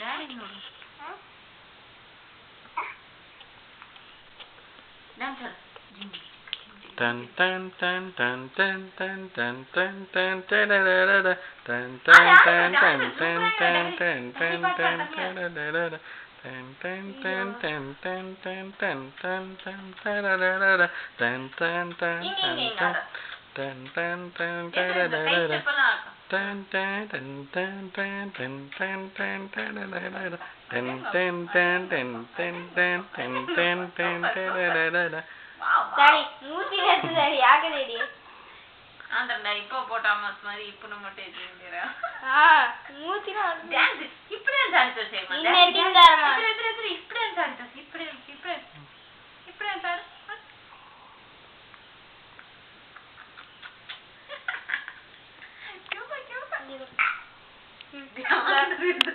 Daddy node dancer Tan tan tan tan tan tan tan tan tan tararara tan tan tan tan tan tan tan tan tan tararara tan tan tan tan tan tan tan tan tan tararara tan tan tan tan tan tan tan tararara tan tan tan tan tan tan tan tan tararara tan tan tan tan tan tan tan tan tan tararara Daddy, மூத்தி வெச்சு daddy ஆகலடி. ஆண்டா இப்போ போடாமஸ் மாதிரி இப்போ மட்டும் ஏத்திங்கறா. மூத்தினா dance இப்படி dance செய்யுமா? இன்னேட்டிங்கறமா. இப்படி dance இப்படி dance. Cuba.